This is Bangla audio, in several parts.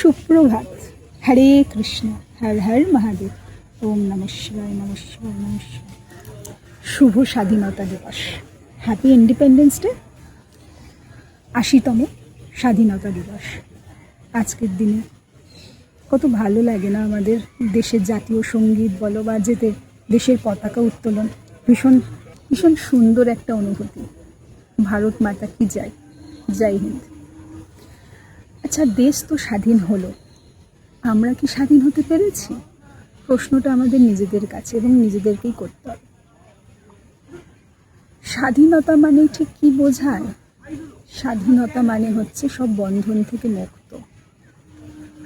সুপ্রভাত। হরে কৃষ্ণ, হর হর মহাদেব। ওম নমঃ শিবায়, নমঃ শিবায়, নমঃ শিবায়। শুভ স্বাধীনতা দিবস, হ্যাপি ইন্ডিপেন্ডেন্স ডে, 80তম স্বাধীনতা দিবস। আজকের দিনে কত ভালো লাগে না আমাদের দেশের জাতীয় সঙ্গীত বলো বা যেতে দেশের পতাকা উত্তোলন, ভীষণ ভীষণ সুন্দর একটা অনুভূতি। ভারত মাতা কি জয়, জয় হিন্দ। আচ্ছা, দেশ তো স্বাধীন হলো, আমরা কি স্বাধীন হতে পেরেছি? প্রশ্নটা আমাদের নিজেদের কাছে এবং নিজেদেরকেই করতে হবে। স্বাধীনতা মানে ঠিক কি বোঝায়? স্বাধীনতা মানে হচ্ছে সব বন্ধন থেকে মুক্ত।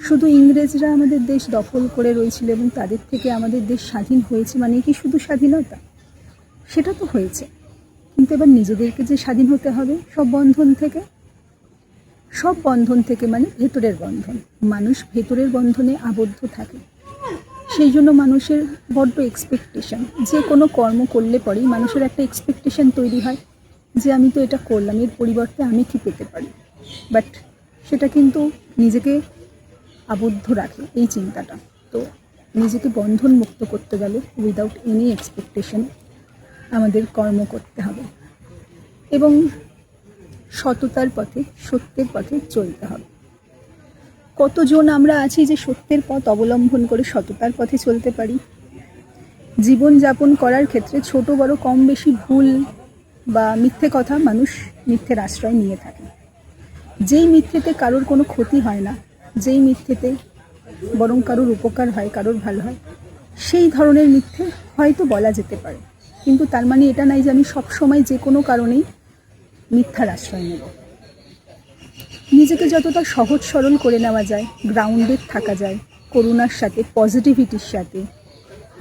শুধু ইংরেজরা আমাদের দেশ দখল করে রয়েছিল এবং তাদের থেকে আমাদের দেশ স্বাধীন হয়েছে মানে কি শুধু স্বাধীনতা? সেটা তো হয়েছে, কিন্তু এবার নিজেদেরকে যে স্বাধীন হতে হবে সব বন্ধন থেকে। সব বন্ধন থেকে মানে ভেতরের বন্ধন। মানুষ ভেতরের বন্ধনে আবদ্ধ থাকে, সেই জন্য মানুষের বড্ড এক্সপেকটেশন। যে কোনো কর্ম করলে পরেই মানুষের একটা এক্সপেকটেশন তৈরি হয় যে আমি তো এটা করলাম, এর পরিবর্তে আমি কি পেতে পারি। বাট সেটা কিন্তু নিজেকে আবদ্ধ রাখে এই চিন্তাটা। তো নিজেকে বন্ধন মুক্ত করতে গেলে উইদাউট এনি এক্সপেকটেশন আমাদের কর্ম করতে হবে এবং সততার পথে, সত্যের পথে চলতে হবে। কতজন আমরা আছি যে সত্যের পথ অবলম্বন করে সততার পথে চলতে পারি? জীবনযাপন করার ক্ষেত্রে ছোট বড় কম বেশি ভুল বা মিথ্যে কথা মানুষ মিথ্যের আশ্রয় নিয়ে থাকে। যেই মিথ্যেতে কারোর কোনো ক্ষতি হয় না, যেই মিথ্যেতে বরং কারোর উপকার হয়, কারোর ভালো হয়, সেই ধরনের মিথ্যে হয়তো বলা যেতে পারে, কিন্তু তার মানে এটা নাই যে আমি সবসময় যে কোনো কারণেই মিথ্যার আশ্রয় নেব। নিজেকে যতটা সহজ সরল করে নেওয়া যায়, গ্রাউন্ডেড থাকা যায়, করুণার সাথে, পজিটিভিটির সাথে,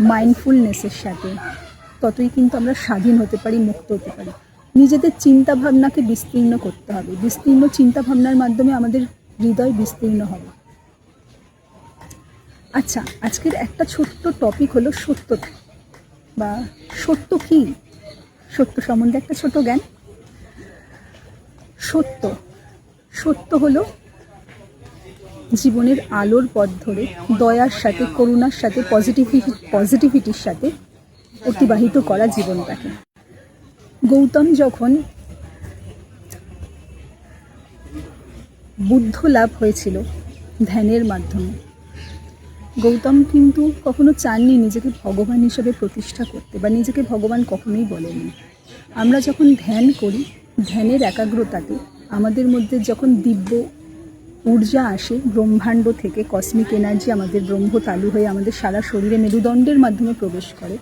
মাইন্ডফুলনেসের সাথে, ততই কিন্তু আমরা স্বাধীন হতে পারি, মুক্ত হতে পারি। নিজেদের চিন্তাভাবনাকে বিস্তীর্ণ করতে হবে। বিস্তীর্ণ চিন্তাভাবনার মাধ্যমে আমাদের হৃদয় বিস্তীর্ণ হবে। আচ্ছা, আজকের একটা ছোট্ট টপিক হলো সত্যতা বা সত্য কী, সত্য সম্বন্ধে একটা ছোট জ্ঞান। সত্য হলো জীবনের আলোর পথ ধরে দয়ার সাথে, করুণার সাথে, পজিটিভিটির সাথে অতিবাহিত করা জীবনটাকে। গৌতম যখন বুদ্ধ লাভ হয়েছিল ধ্যানের মাধ্যমে, গৌতম কিন্তু কখনো চাননি নিজেকে ভগবান হিসেবে প্রতিষ্ঠা করতে, বা নিজেকে ভগবান কখনোই বলেননি। আমরা যখন ধ্যান করি, ধ্যানের একাগ্রতাতে আমাদের মধ্যে যখন দিব্য ঊর্জা আসে ব্রহ্মাণ্ড থেকে, কসমিক এনার্জি আমাদের ব্রহ্ম তালু হয়ে আমাদের সারা শরীরে মেরুদণ্ডের মাধ্যমে প্রবেশ করে,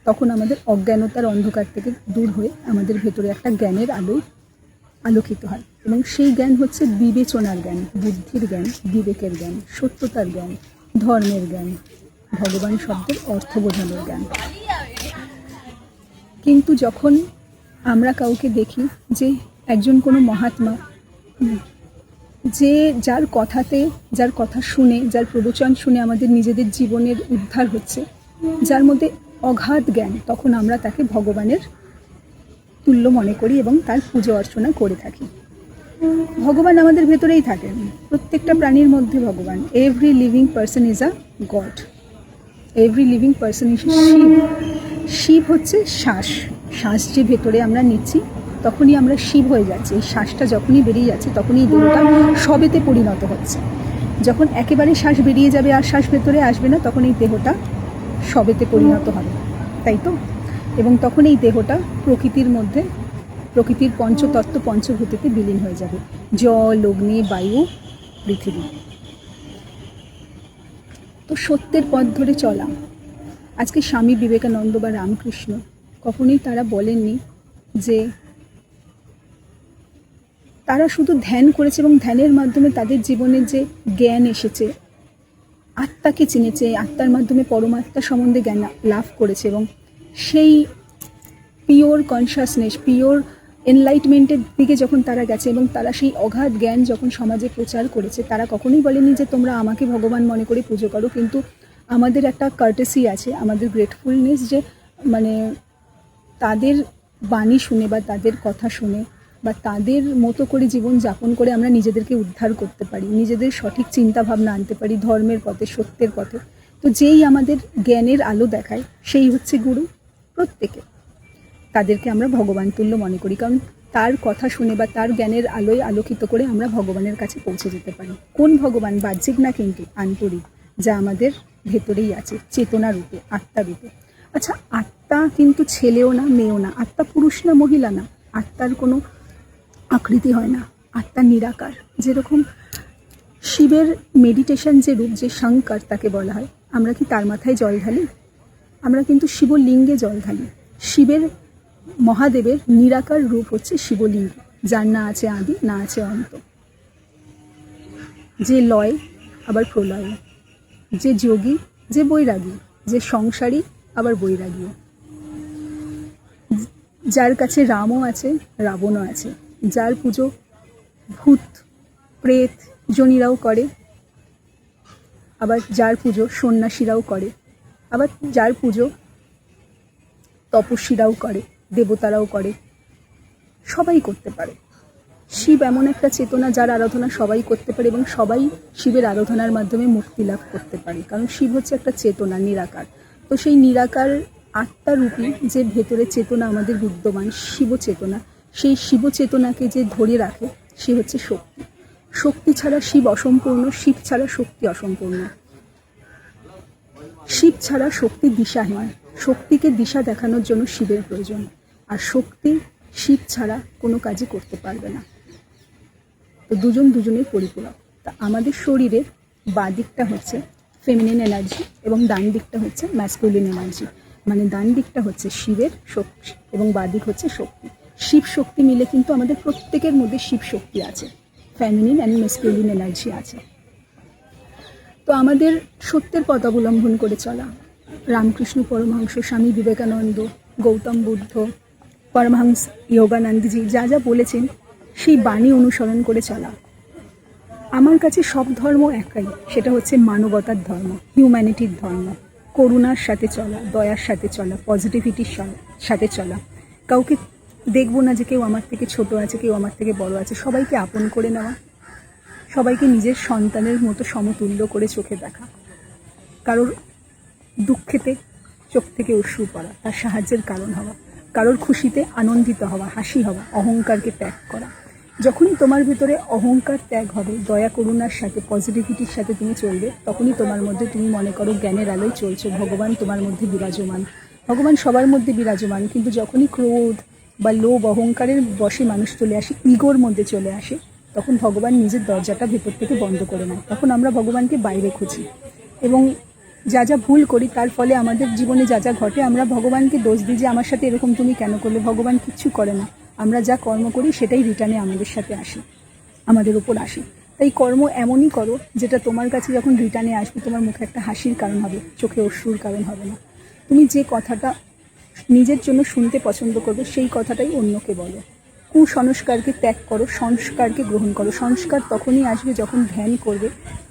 তখন আমাদের অজ্ঞানতার অন্ধকার থেকে দূর হয়ে আমাদের ভেতরে একটা জ্ঞানের আলো আলোকিত হয়। এবং সেই জ্ঞান হচ্ছে বিবেচনার জ্ঞান, বুদ্ধির জ্ঞান, বিবেকের জ্ঞান, সত্যতার জ্ঞান, ধর্মের জ্ঞান, ভগবান শব্দের অর্থ বোঝানোর জ্ঞান। কিন্তু যখন আমরা কাউকে দেখি যে একজন কোনো মহাত্মা, যে যার কথা শুনে, যার প্রবচন শুনে আমাদের নিজেদের জীবনের উদ্ধার হচ্ছে, যার মধ্যে অগাধ জ্ঞান, তখন আমরা তাকে ভগবানের তুল্য মনে করি এবং তার পুজো অর্চনা করে থাকি। ভগবান আমাদের ভেতরেই থাকেন, প্রত্যেকটা প্রাণীর মধ্যে ভগবান। Every living person is a god, every living person is Shiva. Shiva হচ্ছে শ্বাস যে ভেতরে আমরা নিচ্ছি, তখনই আমরা শিব হয়ে যাচ্ছি। এই শ্বাসটা যখনই বেরিয়ে যাচ্ছে, তখনই দেহটা সবেতে পরিণত হচ্ছে। যখন একেবারে শ্বাস বেরিয়ে যাবে আর শ্বাস ভেতরে আসবে না, তখন এই দেহটা সবেতে পরিণত হবে, তাই তো? এবং তখন এই দেহটা প্রকৃতির পঞ্চতত্ত্ব, পঞ্চভূতিতে বিলীন হয়ে যাবে, জল, অগ্নি, বায়ু, পৃথিবী। তো সত্যের পথ ধরে চলা। আজকে স্বামী বিবেকানন্দ বা রামকৃষ্ণ কখনোই তারা বলেননি যে তারা শুধু ধ্যান করেছে এবং ধ্যানের মাধ্যমে তাদের জীবনে যে জ্ঞান এসেছে, আত্মাকে চিনেছে, আত্মার মাধ্যমে পরমাত্মা সম্বন্ধে জ্ঞান লাভ করেছে এবং সেই পিওর কনসাসনেস, পিওর এনলাইটমেন্টের দিকে যখন তারা গেছে এবং তারা সেই অগাধ জ্ঞান যখন সমাজে প্রচার করেছে, তারা কখনোই বলেনি যে তোমরা আমাকে ভগবান মনে করে পুজো করো। কিন্তু আমাদের একটা কার্টেসি আছে, আমাদের গ্রেটফুলনেস, যে মানে তাদের বাণী শুনে বা তাদের কথা শুনে বা তাদের মতো করে জীবন যাপন করে আমরা নিজেদেরকে উদ্ধার করতে পারি, নিজেদের সঠিক চিন্তা ভাবনা আনতে পারি ধর্মের পথে, সত্যের পথে। তো যেই আমাদের জ্ঞানের আলো দেখায় সেই হচ্ছে গুরু। প্রত্যেকে তাদেরকে আমরা ভগবান তুল্য মনে করি, কারণ তার কথা শুনে বা তার জ্ঞানের আলোয় আলোকিত করে আমরা ভগবানের কাছে পৌঁছে যেতে পারি। কোন ভগবান? বাহ্যিক না, কিন্তু আন্তরিক, যা আমাদের ভেতরেই আছে, চেতনা রূপে, আত্মা রূপে। আচ্ছা, আত্মা কিন্তু ছেলেও না মেয়েও না, আত্মা পুরুষ না মহিলা না, আত্মার কোনো আকৃতি হয় না, আত্মা নিরাকার। যেরকম শিবের মেডিটেশন যে রূপ, যে শঙ্কর তাকে বলা হয়, আমরা কি তার মাথায় জল ঢালি? আমরা কিন্তু শিবলিঙ্গে জল ঢালি। শিবের, মহাদেবের নিরাকার রূপ হচ্ছে শিবলিঙ্গ, যার না আছে আদি, না আছে অন্ত, যে লয় আবার প্রলয়, যে যোগী, যে বৈরাগী, যে সংসারী আবার বৈরাগী, যার কাছে রামও আছে রাবণও আছে, যার পুজো ভূত প্রেত জনীরাও করে, আবার যার পুজো সন্ন্যাসীরাও করে, আবার যার পুজো তপস্বীরাও করে, দেবতারাও করে, সবাই করতে পারে। শিব এমন একটা চেতনা যার আরাধনা সবাই করতে পারে এবং সবাই শিবের আরাধনার মাধ্যমে মুক্তি লাভ করতে পারে, কারণ শিব হচ্ছে একটা চেতনা, নিরাকার। তো সেই নিরাকার আত্মারূপী যে ভেতরে চেতনা আমাদের বিদ্যমান, শিব চেতনা, সেই শিব চেতনাকে যে ধরে রাখে সে হচ্ছে শক্তি। শক্তি ছাড়া শিব অসম্পূর্ণ, শিব ছাড়া শক্তি অসম্পূর্ণ, শিব ছাড়া শক্তি দিশাহীন। শক্তিকে দিশা দেখানোর জন্য শিবের প্রয়োজন, আর শক্তি শিব ছাড়া কোনো কাজই করতে পারবে না। তো দুজন দুজনের পরিপূরক। তা আমাদের শরীরের বাঁ দিকটা হচ্ছে ফেমিনিন এনার্জি এবং ডান দিকটা হচ্ছে ম্যাসকুলিন এনার্জি। মানে ডান দিকটা হচ্ছে শিবের শক্তি এবং বাঁ দিক হচ্ছে শক্তি। শিব শক্তি মিলে কিন্তু আমাদের প্রত্যেকের মধ্যে শিব শক্তি আছে, ফেমিনিন অ্যান্ড ম্যাসকুলিন এনার্জি আছে। তো আমাদের সত্যের পথ অবলম্বন করে চলা, রামকৃষ্ণ পরমহংস, স্বামী বিবেকানন্দ, গৌতম বুদ্ধ, পরমহংস যোগানন্দজি যা যা বলেছেন সেই বাণী অনুসরণ করে চলা। আমার কাছে সব ধর্ম একই, সেটা হচ্ছে মানবতার ধর্ম, হিউম্যানিটির ধর্ম। করুণার সাথে চলা, দয়ার সাথে চলা, পজিটিভিটির সাথে চলা। কাউকে দেখবো না যে কেউ আমার থেকে ছোট আছে, কেউ আমার থেকে বড় আছে, সবাইকে আপন করে নেওয়া, সবাইকে নিজের সন্তানের মতো সমতুল্য করে চোখে দেখা, কারোর দুঃখেতে চোখ থেকে অশ্রু পড়া, তার সাহায্যের কারণ হওয়া, কারোর খুশিতে আনন্দিত হওয়া, হাসি হওয়া, অহংকারকে ত্যাগ করা। যখনই তোমার ভিতরে অহংকার ত্যাগ হবে, দয়া করুণার সাথে, পজিটিভিটির সাথে তুমি চলবে, তখনই তোমার মধ্যে, তুমি মনে করো জ্ঞানের আলোয় চলছো, ভগবান তোমার মধ্যে বিরাজমান। ভগবান সবার মধ্যে বিরাজমান, কিন্তু যখনই ক্রোধ বা লোভ, অহংকারের বশে মানুষ চলে আসে, ইগোর মধ্যে চলে আসে, তখন ভগবান নিজের দরজাটা ভেতর থেকে বন্ধ করে নেয়। তখন আমরা ভগবানকে বাইরে খুঁজি এবং যা যা ভুল করি তার ফলে আমাদের জীবনে যা যা ঘটে, আমরা ভগবানকে দোষ দিই যে আমার সাথে এরকম তুমি কেন করলে। ভগবান কিচ্ছু করে না, আমরা যা কর্ম করি সেটাই রিটার্নে আমাদের সাথে আসে, আমাদের উপর আসে। তাই কর্ম এমনই করো যেটা তোমার কাছে যখন রিটার্নে আসবে, তোমার মুখে একটা হাসির কারণ হবে, চোখে অশ্রুর কারণ হবে না। তুমি যে কথাটা নিজের জন্য শুনতে পছন্দ করবে সেই কথাটাই অন্যকে বলো। কুসংস্কারকে ত্যাগ করো, সংস্কারকে গ্রহণ করো। সংস্কার তখনই আসবে যখন ধ্যান করবে,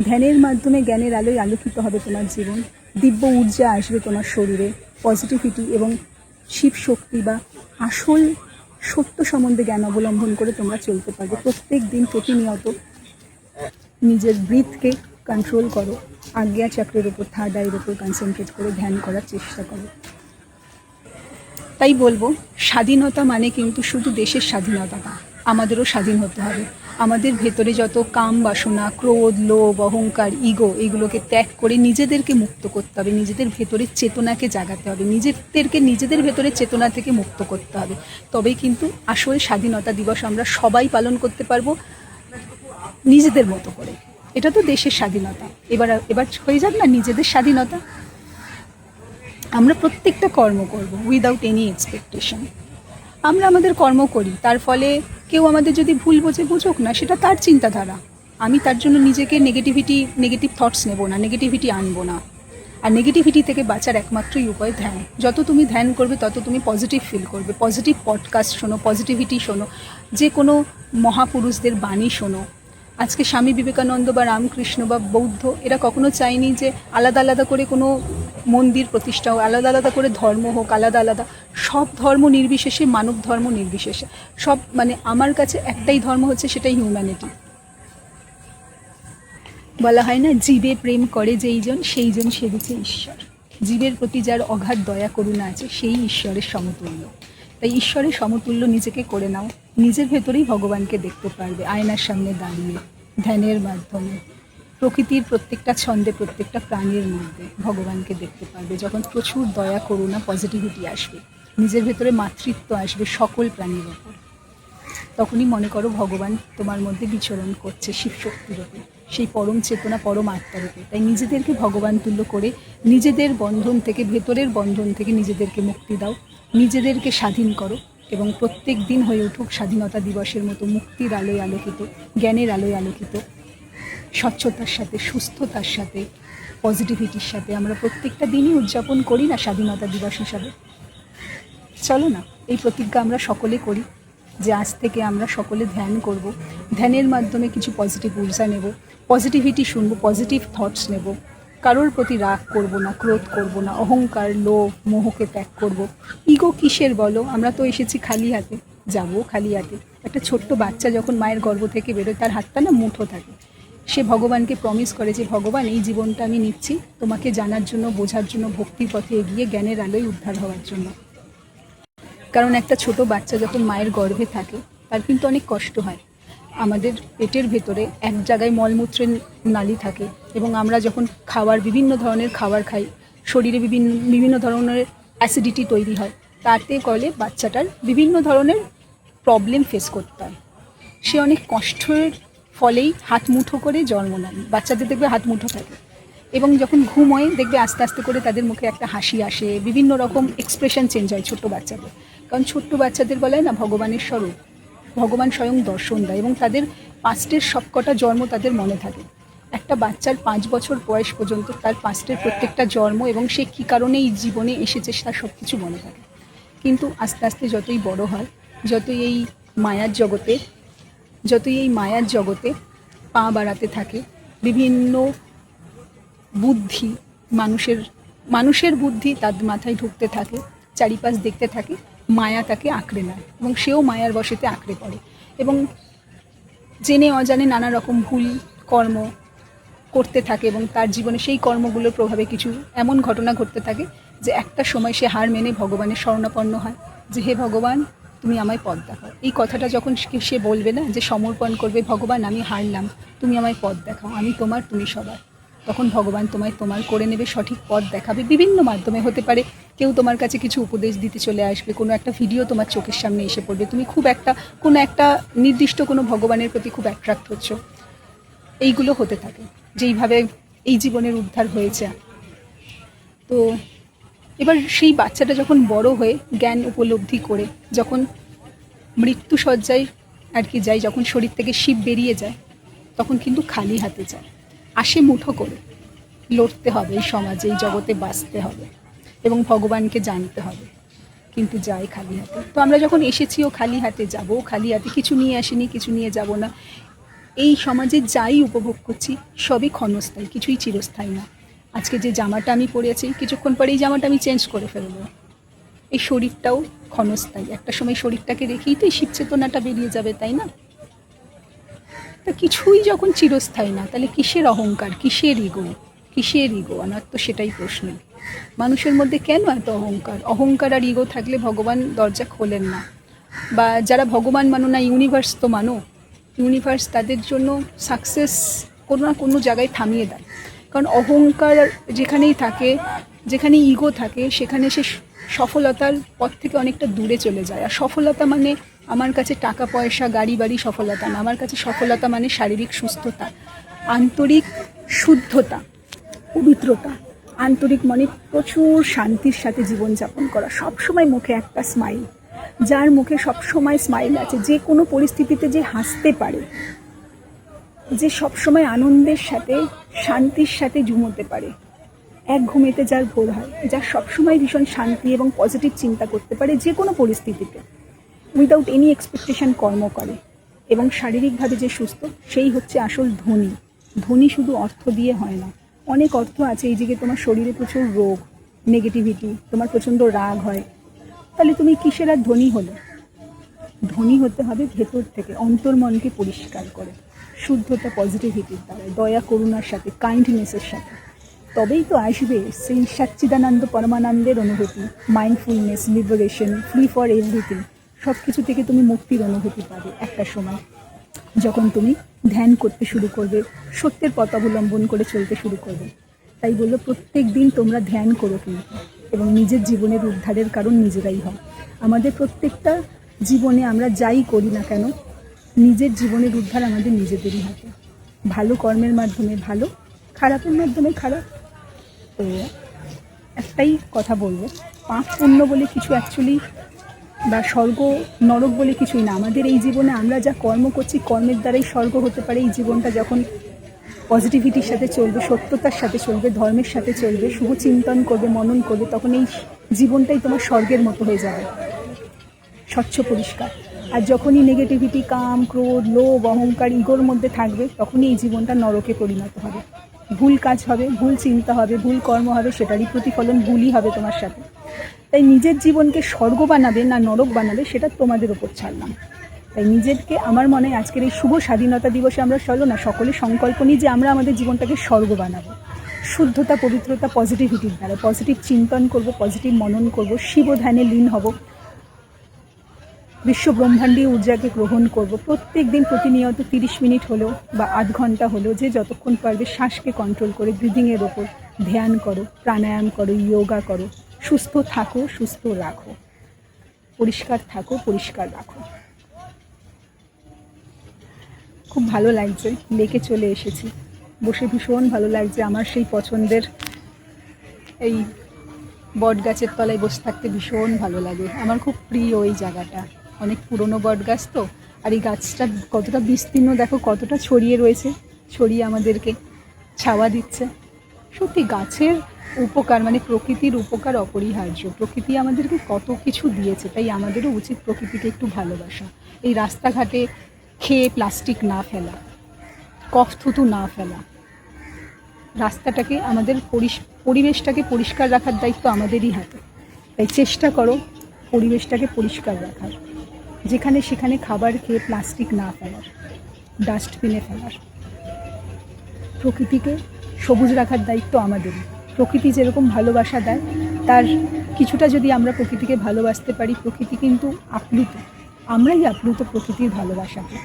ধ্যানের মাধ্যমে জ্ঞানের আলোয় আলোকিত হবে তোমার জীবন, দিব্য ঊর্জা আসবে তোমার শরীরে, পজিটিভিটি এবং শিব শক্তি বা আসল সত্য সম্বন্ধে জ্ঞান অবলম্বন করে তোমরা চলতে পারবে। প্রত্যেক দিন প্রতিনিয়ত নিজের ব্রিথকে কন্ট্রোল করো, আজ্ঞা চক্রের উপর, থার্ড আইয়ের উপর কনসেন্ট্রেট করে ধ্যান করার চেষ্টা করো। তাই বলবো, স্বাধীনতা মানে কিন্তু শুধু দেশের স্বাধীনতা না, আমাদেরও স্বাধীন হতে হবে। আমাদের ভেতরে যত কাম বাসনা, ক্রোধ, লোভ, অহংকার, ইগো, এগুলোকে ত্যাগ করে নিজেদেরকে মুক্ত করতে হবে, নিজেদের ভেতরের চেতনাকে জাগাতে হবে, নিজেদের ভেতরের চেতনা থেকে মুক্ত করতে হবে। তবেই কিন্তু আসল স্বাধীনতা দিবস আমরা সবাই পালন করতে পারবো নিজেদের মতো করে। এটা তো দেশের স্বাধীনতা, এবার হয়ে যাক না নিজেদের স্বাধীনতা। আমরা প্রত্যেকটা কর্ম করব উইদাউট এনি এক্সপেকটেশন। আমরা আমাদের কর্ম করি, তার ফলে কেউ আমাদের যদি ভুল বোঝে, বুঝুক না, সেটা তার চিন্তাধারা। আমি তার জন্য নিজেকে নেগেটিভ থটস নেব না, নেগেটিভিটি আনবো না। আর নেগেটিভিটি থেকে বাঁচার একমাত্রই উপায় ধ্যান। যত তুমি ধ্যান করবে তত তুমি পজিটিভ ফিল করবে। পজিটিভ পডকাস্ট শোনো, পজিটিভিটি শোনো, যে কোনো মহাপুরুষদের বাণী শোনো। আজকে স্বামী বিবেকানন্দ বা রামকৃষ্ণ বা বৌদ্ধ, এরা কখনো চায়নি যে আলাদা আলাদা করে কোনো মন্দির প্রতিষ্ঠা হোক, আলাদা আলাদা করে ধর্ম হোক, আলাদা আলাদা, সব ধর্ম নির্বিশেষে, মানব ধর্ম নির্বিশেষে, সব মানে আমার কাছে একটাই ধর্ম হচ্ছে, সেটাই হিউম্যানিটি। বলা হয় না, জীবে প্রেম করে যেইজন সেইজন সেবিছে ঈশ্বর। জীবের প্রতি যার অগাধ দয়া করুণা আছে সেই ঈশ্বরের সমতুল্য। তাই ঈশ্বরের সমতুল্য নিজেকে করে নাও, নিজের ভেতরেই ভগবানকে দেখতে পারবে আয়নার সামনে দাঁড়িয়ে, ধ্যানের মাধ্যমে, প্রকৃতির প্রত্যেকটা ছন্দে, প্রত্যেকটা প্রাণীর মধ্যে ভগবানকে দেখতে পারবে। যখন প্রচুর দয়া করুণা পজিটিভিটি আসবে, নিজের ভেতরে মাতৃত্ব আসবে সকল প্রাণীর ওপর, তখনই মনে করো ভগবান তোমার মধ্যে বিচরণ করছে শিবশক্তির রূপে, সেই পরম চেতনা, পরম আত্মারূপে। তাই নিজেদেরকে ভগবান তুল্য করে নিজেদের বন্ধন থেকে, ভেতরের বন্ধন থেকে নিজেদেরকে মুক্তি দাও, নিজেদেরকে স্বাধীন করো, এবং প্রত্যেক দিন হয়ে উঠুক স্বাধীনতা দিবসের মতো মুক্তির আলোয় আলোকিত, জ্ঞানের আলোয় আলোকিত, স্বচ্ছতার সাথে, সুস্থতার সাথে, পজিটিভিটির সাথে। আমরা প্রত্যেকটা দিনই উদযাপন করি না স্বাধীনতা দিবস হিসাবে? চলো না এই প্রতিজ্ঞা আমরা সকলে করি যে আজ থেকে আমরা সকলে ধ্যান করব, ধ্যানের মাধ্যমে কিছু পজিটিভ ঊর্জা নেব, পজিটিভিটি শুনবো, পজিটিভ থটস নেব, কারোর প্রতি রাগ করব না, ক্রোধ করব না, অহংকার, লোভ, মোহকে ত্যাগ করব। ইগো কিসের বলো? আমরা তো এসেছি খালি হাতে, যাবো খালি হাতে। একটা ছোট্ট বাচ্চা যখন মায়ের গর্ভ থেকে বেরোয়, তার হাতটা না মুঠো থাকে। সে ভগবানকে প্রমিস করে যে ভগবান, এই জীবনটা আমি নিচ্ছি তোমাকে জানার জন্য, বোঝার জন্য, ভক্তির পথে এগিয়ে জ্ঞানের আলোয় উদ্ধার হওয়ার জন্য। কারণ একটা ছোট বাচ্চা যখন মায়ের গর্ভে থাকে, তার কিন্তু অনেক কষ্ট হয়। আমাদের পেটের ভেতরে এক জায়গায় মলমূত্রের নালী থাকে, এবং আমরা যখন বিভিন্ন ধরনের খাবার খাই, শরীরে বিভিন্ন ধরনের অ্যাসিডিটি তৈরি হয়, তাতে ফলে বাচ্চাটার বিভিন্ন ধরনের প্রবলেম ফেস করতে হয়। সে অনেক কষ্টের ফলেই হাত মুঠো করে জন্ম নেয়। বাচ্চাদের দেখবে হাত মুঠো থাকে, এবং যখন ঘুম হয় দেখবে আস্তে আস্তে করে তাদের মুখে একটা হাসি আসে, বিভিন্ন রকম এক্সপ্রেশন চেঞ্জ হয় ছোট্ট বাচ্চাদের। কারণ ছোট্ট বাচ্চাদের বলায় না ভগবানের স্বরূপ, ভগবান স্বয়ং দর্শন দেয়, এবং তাদের পাস্টের সবকটা জন্ম তাদের মনে থাকে। একটা বাচ্চার 5 বছর বয়স পর্যন্ত তার পাস্টের প্রত্যেকটা জন্ম এবং সে কী কারণে এই জীবনে এসেছে তার সব কিছু মনে থাকে। কিন্তু আস্তে আস্তে যতই বড় হয়, যতই এই মায়ার জগতে পা বাড়াতে থাকে, বিভিন্ন বুদ্ধি, মানুষের বুদ্ধি তার মাথায় ঢুকতে থাকে, চারিপাশ দেখতে থাকে, মায়া তাকে আঁকড়ে নেয়, এবং সেও মায়ার বশেতে আঁকড়ে পড়ে, এবং জেনে অজানে নানা রকম ভুল কর্ম করতে থাকে, এবং তার জীবনে সেই কর্মগুলোর প্রভাবে কিছু এমন ঘটনা ঘটতে থাকে যে একটা সময় সে হার মেনে ভগবানের শরণাপন্ন হয়, যে হে ভগবান তুমি আমায় পথ দেখাও। এই কথাটা যখন সে বলবে না, যে সমর্পণ করবে, ভগবান আমি হারলাম, তুমি আমায় পথ দেখাও, আমি তোমার, তুমি সবার, তখন ভগবান তোমার করে নেবে, সঠিক পথ দেখাবে। বিভিন্ন মাধ্যমে হতে পারে, কেউ তোমার কাছে কিছু উপদেশ দিতে চলে আসবে, কোনো একটা ভিডিও তোমার চোখের সামনে এসে পড়বে, তুমি খুব কোনো একটা নির্দিষ্ট কোনো ভগবানের প্রতি খুব অ্যাট্রাক্ট হচ্ছ। এইগুলো হতে থাকে, যেইভাবে এই জীবনের উদ্ধার হয়েছে। তো এবার সেই বাচ্চাটা যখন বড় হয়ে জ্ঞান উপলব্ধি করে যখন মৃত্যুশয্যায় যায়, যখন শরীর থেকে শিব বেরিয়ে যায়, তখন কিন্তু খালি হাতে যায়, আসে মুঠো করে। লড়তে হবে এই সমাজে, এই জগতে বাঁচতে হবে, এবং ভগবানকে জানতে হবে, কিন্তু যায় খালি হাতে। তো আমরা যখন এসেছিও খালি হাতে, যাবো খালি হাতে, কিছু নিয়ে আসিনি, কিছু নিয়ে যাব না। এই সমাজে যাই উপভোগ করছি সবই ক্ষণস্থায়ী, কিছুই চিরস্থায়ী না। আজকে যে জামাটা আমি পরে আছি, কিছুক্ষণ পরে এই জামাটা আমি চেঞ্জ করে ফেলবো। এই শরীরটাও ক্ষণস্থায়ী, একটা সময় শরীরটাকে রেখেই তো এই শিবচেতনাটা বেরিয়ে যাবে, তাই না? তা কিছুই যখন চিরস্থায়ী না, তাহলে কিসের অহংকার, কিসের ইগো? আমার তো সেটাই প্রশ্ন। মানুষের মধ্যে কেন এত অহংকার আর ইগো থাকলে ভগবান দরজা খোলেন না? বা যারা ভগবান মানো না, ইউনিভার্স তো মানো, ইউনিভার্স তাদের জন্য সাকসেস কোনো না কোনো জায়গায় থামিয়ে দেয়। কারণ অহংকার যেখানেই থাকে, যেখানে ইগো থাকে, সেখানে সে সফলতার পথ থেকে অনেকটা দূরে চলে যায়। আর সফলতা মানে আমার কাছে টাকা পয়সা, গাড়ি বাড়ি সফলতা না। আমার কাছে সফলতা মানে শারীরিক সুস্থতা, আন্তরিক শুদ্ধতা, পবিত্রতা, আন্তরিক মনে প্রচুর শান্তির সাথে জীবনযাপন করা, সবসময় মুখে একটা স্মাইল, যার মুখে সবসময় স্মাইল আছে, যে কোনো পরিস্থিতিতে যে হাসতে পারে, যে সবসময় আনন্দের সাথে, শান্তির সাথে ঝুমোতে পারে, এক ঘুমেতে যার ভোর হয়, যার সবসময় ভীষণ শান্তি এবং পজিটিভ চিন্তা করতে পারে যে কোনো পরিস্থিতিতে, উইদাউট এনি এক্সপেকটেশন কর্ম করে, এবং শারীরিকভাবে যে সুস্থ, সেই হচ্ছে আসল ধনী। ধনী শুধু অর্থ দিয়ে হয় না, অনেক অর্থ আছে, এই দিকে তোমার শরীরে প্রচুর রোগ, নেগেটিভিটি, তোমার প্রচণ্ড রাগ হয়, তাহলে তুমি কিসের আর ধনী হলে? ধনী হতে হবে ভেতর থেকে, অন্তর্মনকে পরিষ্কার করে, শুদ্ধতা, পজিটিভিটির দ্বারা, দয়া করুণার সাথে, কাইন্ডনেসের সাথে। তবেই তো আসবে সেই সচ্চিদানন্দ পরমানন্দের অনুভূতি, mindfulness, liberation, free for everything. সব কিছু থেকে তুমি মুক্তির অনুভূতি পাবে একটা সময়, যখন তুমি ধ্যান করতে শুরু করবে, সত্যের পথ অবলম্বন করে চলতে শুরু করবে। তাই বললো প্রত্যেক দিন তোমরা ধ্যান করো কিন্তু, এবং নিজের জীবনের উদ্ধারের কারণ নিজেরাই হও। আমাদের প্রত্যেকটা জীবনে আমরা যাই করি না কেন, নিজের জীবনের উদ্ধার আমাদের নিজেদেরই হাতে। ভালো কর্মের মাধ্যমে ভালো, খারাপের মাধ্যমে খারাপ। তো একটাই কথা বলবো, পাপ পুণ্য বলে কিছু অ্যাকচুয়ালি, বা স্বর্গ নরক বলে কিছুই না। আমাদের এই জীবনে আমরা যা কর্ম করছি, কর্মের দ্বারাই স্বর্গ হতে পারে। এই জীবনটা যখন পজিটিভিটির সাথে চলবে, সত্যতার সাথে চলবে, ধর্মের সাথে চলবে, শুভ চিন্তন করবে, মনন করবে, তখন এই জীবনটাই তোমার স্বর্গের মতো হয়ে যাবে, স্বচ্ছ পরিষ্কার। আর যখনই নেগেটিভিটি, কাম, ক্রোধ, লোভ, অহংকার, ইগোর মধ্যে থাকবে, তখনই এই জীবনটা নরকে পরিণত হবে। ভুল কাজ হবে, ভুল চিন্তা হবে, ভুল কর্ম হবে, সেটারই প্রতিফলন ভুলই হবে তোমার সাথে। তাই নিজের জীবনকে স্বর্গ বানাবে না নরক বানাবে, সেটা তোমাদের ওপর ছাড়লাম। তাই নিজেকে, আমার মনে হয় আজকের এই শুভ স্বাধীনতা দিবসে আমরা চলো না সকলে সংকল্প নিই যে আমরা আমাদের জীবনটাকে স্বর্গ বানাবো, শুদ্ধতা, পবিত্রতা, পজিটিভিটির দ্বারা। পজিটিভ চিন্তন করব, পজিটিভ মনন করব, শিব ধ্যানে লীন হব, বিশ্ব ব্রহ্মাণ্ডীয় ঊর্জাকে গ্রহণ করব। প্রত্যেক দিন প্রতিনিয়ত 30 মিনিট হলেও বা আধ ঘন্টা হলেও, যে যতক্ষণ পারবে শ্বাসকে কন্ট্রোল করে, ব্রিদিংয়ের ওপর ধ্যান করো, প্রাণায়াম করো, যোগা করো। সুস্থ থাকো, সুস্থ রাখো, পরিষ্কার থাকো, পরিষ্কার রাখো। খুব ভালো লাগছে, লেকে চলে এসেছি, বসে ভীষণ ভালো লাগছে। আমার সেই পছন্দের এই বট গাছের তলায় বসে থাকতে ভীষণ ভালো লাগে। আমার খুব প্রিয় এই জায়গাটা, অনেক পুরনো বট গাছ তো। আর এই গাছটা কতটা বিস্তীর্ণ দেখো, কতটা ছড়িয়ে রয়েছে, ছড়িয়ে আমাদেরকে ছাওয়া দিচ্ছে। সত্যি গাছের উপকার, মানে প্রকৃতির উপকার অপরিহার্য। প্রকৃতি আমাদেরকে কত কিছু দিয়েছে, তাই আমাদেরও উচিত প্রকৃতিকে একটু ভালোবাসা। এই রাস্তাঘাটে খেয়ে প্লাস্টিক না ফেলা, কফ থুতু না ফেলা, রাস্তাটাকে, আমাদের পরিবেশটাকে পরিষ্কার রাখার দায়িত্ব আমাদেরই হাতে। তাই চেষ্টা করো পরিবেশটাকে পরিষ্কার রাখার, যেখানে সেখানে খাবার খেয়ে প্লাস্টিক না ফেলার, ডাস্টবিনে ফেলার। প্রকৃতিকে সবুজ রাখার দায়িত্ব আমাদেরই। প্রকৃতি যেরকম ভালোবাসা দেয়, তার কিছুটা যদি আমরা প্রকৃতিকে ভালোবাসতে পারি, প্রকৃতি কিন্তু আপ্লুত, আমরাই আপ্লুত প্রকৃতির ভালোবাসাকে।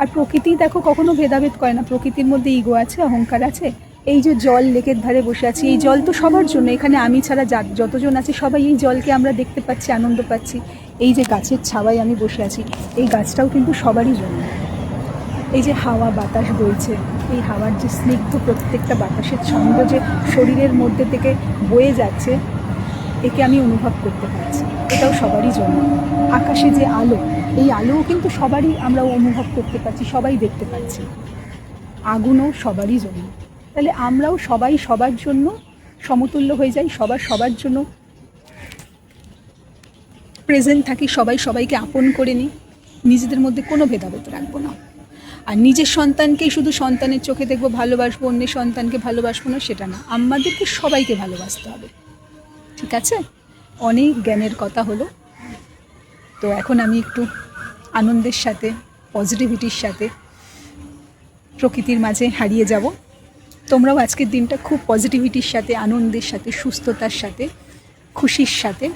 আর প্রকৃতি দেখো কখনো ভেদাভেদ করে না, প্রকৃতির মধ্যে ইগো আছে, অহংকার আছে। এই যে জল, লেকের ধারে বসে আছি, এই জল তো সবার জন্য, এখানে আমি ছাড়া যতজন আছে সবাই এই জলকে আমরা দেখতে পাচ্ছি, আনন্দ পাচ্ছি। এই যে গাছের ছাওয়ায় আমি বসে আছি, এই গাছটাও কিন্তু সবারই জন্য। এই যে হাওয়া বাতাস বইছে, এই হাওয়ার যে স্নিগ্ধ প্রত্যেকটা বাতাসের ছন্দ যে শরীরের মধ্যে থেকে বয়ে যাচ্ছে, একে আমি অনুভব করতে পারছি, এটাও সবারই জন্য। আকাশে যে আলো, এই আলোও কিন্তু সবারই আমরা অনুভব করতে পারছি, সবাই দেখতে পাচ্ছি। আগুনও সবারই জন্য। তাহলে আমরাও সবাই সবার জন্য সমতুল্য হয়ে যাই, সবার জন্য প্রেজেন্ট থাকি, সবাই সবাইকে আপন করে নিই, নিজেদের মধ্যে কোনো ভেদাভেদ রাখবো না। আর নিজের সন্তানকেই শুধু সন্তানের চোখে দেখবো, ভালোবাসবো, অন্যের সন্তানকে ভালোবাসবো না, সেটা না। আমাদেরকে সবাইকে ভালোবাসতে হবে, ঠিক আছে? অনেক জ্ঞানের কথা হলো। তো এখন আমি একটু আনন্দের সাথে, পজিটিভিটির সাথে প্রকৃতির মাঝে হারিয়ে যাব। তোমরাও আজকের দিনটা খুব পজিটিভিটির সাথে, আনন্দের সাথে, সুস্থতার সাথে, খুশির সাথে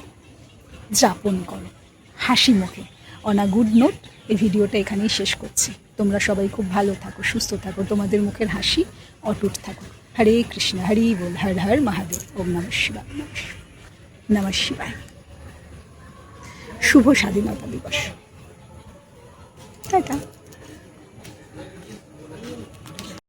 যাপন করো, হাসি মুখে। অন আ গুড নোট এই ভিডিওটা এখানেই শেষ করছি। তোমরা সবাই খুব ভালো থাকো, সুস্থ থাকো, তোমাদের মুখের হাসি অটুট থাকো। হরে কৃষ্ণ, হরি বল, হর হর মহাদেব, ওম নমঃ শিবায়, নমঃ শিবায়। শুভ স্বাধীনতা দিবস। টাটা।